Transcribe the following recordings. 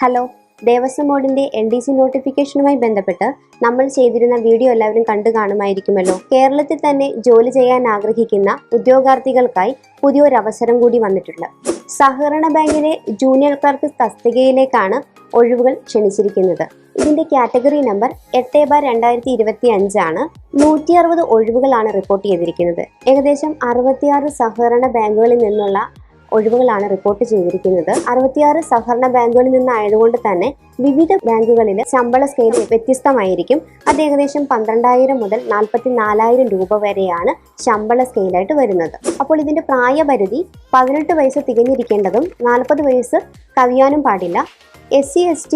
Hello, Devaswom ബോർഡിന്റെ NDC നോട്ടിഫിക്കേഷനുമായി ബന്ധപ്പെട്ട് നമ്മൾ ചെയ്തിരുന്ന വീഡിയോ എല്ലാവരും കണ്ടു കാണുമായിരിക്കുമല്ലോ. കേരളത്തിൽ തന്നെ ജോലി ചെയ്യാൻ ആഗ്രഹിക്കുന്ന ഉദ്യോഗാർത്ഥികൾക്കായി പുതിയൊരു അവസരം കൂടി വന്നിട്ടുണ്ട്. സഹകരണ ബാങ്കിലെ ജൂനിയർ ക്ലർക്ക് തസ്തികയിലേക്കാണ് ഒഴിവുകൾ ക്ഷണിച്ചിരിക്കുന്നത്. ഇതിന്റെ കാറ്റഗറി നമ്പർ 8/2025 ആണ്. 160 ഒഴിവുകളാണ് റിപ്പോർട്ട് ചെയ്തിരിക്കുന്നത്. ഏകദേശം 66 സഹകരണ ബാങ്കുകളിൽ നിന്നുള്ള ഒഴിവുകളാണ് റിപ്പോർട്ട് ചെയ്തിരിക്കുന്നത്. 66 സഹകരണ ബാങ്കുകളിൽ നിന്നായതുകൊണ്ട് തന്നെ വിവിധ ബാങ്കുകളിലെ ശമ്പള സ്കെയിൽ വ്യത്യസ്തമായിരിക്കും. അത് ഏകദേശം 12,000 മുതൽ 44,000 രൂപ വരെയാണ് ശമ്പള സ്കെയിലായിട്ട് വരുന്നത്. അപ്പോൾ ഇതിന്റെ പ്രായപരിധി 18 വയസ്സ് തികഞ്ഞിരിക്കേണ്ടതും 40 വയസ്സ് കവിയാനും പാടില്ല. SC ST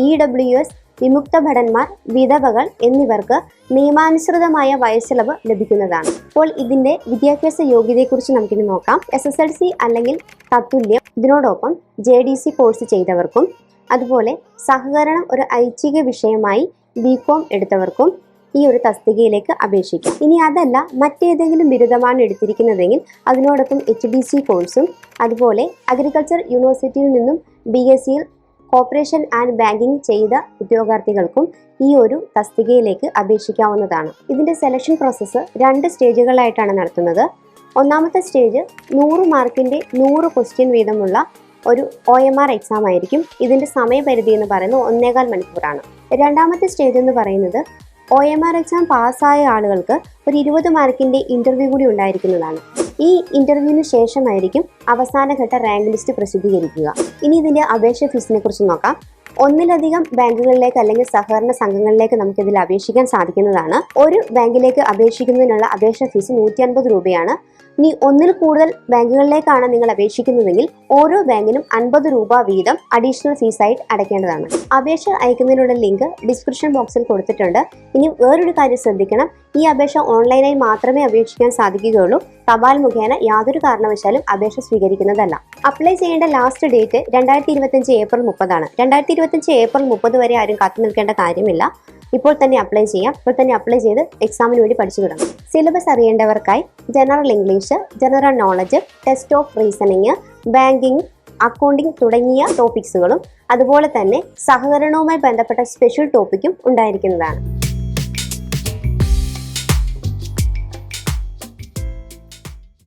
EWS വിമുക്ത ഭടന്മാർ, വിധവകൾ എന്നിവർക്ക് നിയമാനുസൃതമായ വയസ്സിളവ് ലഭിക്കുന്നതാണ്. അപ്പോൾ ഇതിന്റെ വിദ്യാഭ്യാസ യോഗ്യതയെക്കുറിച്ച് നമുക്കിനി നോക്കാം. SSLC അല്ലെങ്കിൽ തത്തുല്യം, ഇതിനോടൊപ്പം JDC കോഴ്സ് ചെയ്തവർക്കും അതുപോലെ സഹകരണം ഒരു ഐച്ഛിക വിഷയമായി BCom എടുത്തവർക്കും ഈ ഒരു തസ്തികയിലേക്ക് അപേക്ഷിക്കാം. ഇനി അതല്ല മറ്റേതെങ്കിലും ബിരുദമാണ് എടുത്തിരിക്കുന്നതെങ്കിൽ അതിനോടൊപ്പം HDC കോഴ്സും അതുപോലെ അഗ്രികൾച്ചർ യൂണിവേഴ്സിറ്റിയിൽ നിന്നും BSc കോർപ്പറേഷൻ ആൻഡ് ബാങ്കിങ് ചെയ്ത ഉദ്യോഗാർത്ഥികൾക്കും ഈ ഒരു തസ്തികയിലേക്ക് അപേക്ഷിക്കാവുന്നതാണ്. ഇതിന്റെ സെലക്ഷൻ പ്രോസസ്സ് 2 സ്റ്റേജുകളായിട്ടാണ് നടത്തുന്നത്. ഒന്നാമത്തെ സ്റ്റേജ് 100 മാർക്കിന്റെ 100 ക്വസ്റ്റ്യൻ വീതമുള്ള ഒരു OMR എക്സാം ആയിരിക്കും. ഇതിന്റെ സമയപരിധി എന്ന് പറയുന്നത് 1.25 മണിക്കൂറാണ്. രണ്ടാമത്തെ സ്റ്റേജ് എന്ന് പറയുന്നത് OMR എക്സാം പാസ്സായ ആളുകൾക്ക് ഒരു 20 മാർക്കിന്റെ ഇന്റർവ്യൂ കൂടി ഉണ്ടായിരിക്കുന്നതാണ്. ഈ ഇന്റർവ്യൂവിന് ശേഷമായിരിക്കും അവസാനഘട്ട റാങ്ക് ലിസ്റ്റ് പ്രസിദ്ധീകരിക്കുക. ഇനി ഇതിന്റെ അപേക്ഷ ഫീസിനെ കുറിച്ച് നോക്കാം. ഒന്നിലധികം ബാങ്കുകളിലേക്ക് അല്ലെങ്കിൽ സഹകരണ സംഘങ്ങളിലേക്ക് നമുക്കിതിൽ അപേക്ഷിക്കാൻ സാധിക്കുന്നതാണ്. ഒരു ബാങ്കിലേക്ക് അപേക്ഷിക്കുന്നതിനുള്ള അപേക്ഷ ഫീസ് 150 രൂപയാണ്. ഇനി ഒന്നിൽ കൂടുതൽ ബാങ്കുകളിലേക്കാണ് നിങ്ങൾ അപേക്ഷിക്കുന്നതെങ്കിൽ ഓരോ ബാങ്കിനും 50 രൂപ വീതം അഡീഷണൽ ഫീസായിട്ട് അടയ്ക്കേണ്ടതാണ്. അപേക്ഷ അയക്കുന്നതിനുള്ള ലിങ്ക് ഡിസ്ക്രിപ്ഷൻ ബോക്സിൽ കൊടുത്തിട്ടുണ്ട്. ഇനി വേറൊരു കാര്യം ശ്രദ്ധിക്കണം, ഈ അപേക്ഷ ഓൺലൈനായി മാത്രമേ അപേക്ഷിക്കാൻ സാധിക്കുകയുള്ളൂ. തപാൽ മുഖേന യാതൊരു കാരണവശാലും അപേക്ഷ സ്വീകരിക്കുന്നതല്ല. അപ്ലൈ ചെയ്യേണ്ട ലാസ്റ്റ് ഡേറ്റ് 2025 ഏപ്രിൽ 30 ആണ്. 2025 ഏപ്രിൽ 30 വരെ ആരും കാത്തു നിൽക്കേണ്ട കാര്യമില്ല. ഇപ്പോൾ തന്നെ അപ്ലൈ ചെയ്യാം. ഇപ്പോൾ തന്നെ അപ്ലൈ ചെയ്ത് എക്സാമിന് വേണ്ടി പഠിച്ചു തുടങ്ങാം. സിലബസ് അറിയേണ്ടവർക്കായി general English, general knowledge, test of reasoning, banking, accounting തുടങ്ങിയ ടോപ്പിക്സുകളും അതുപോലെ തന്നെ സഹകരണവുമായി ബന്ധപ്പെട്ട സ്പെഷ്യൽ ടോപ്പിക്കും ഉണ്ടായിരിക്കുന്നതാണ്.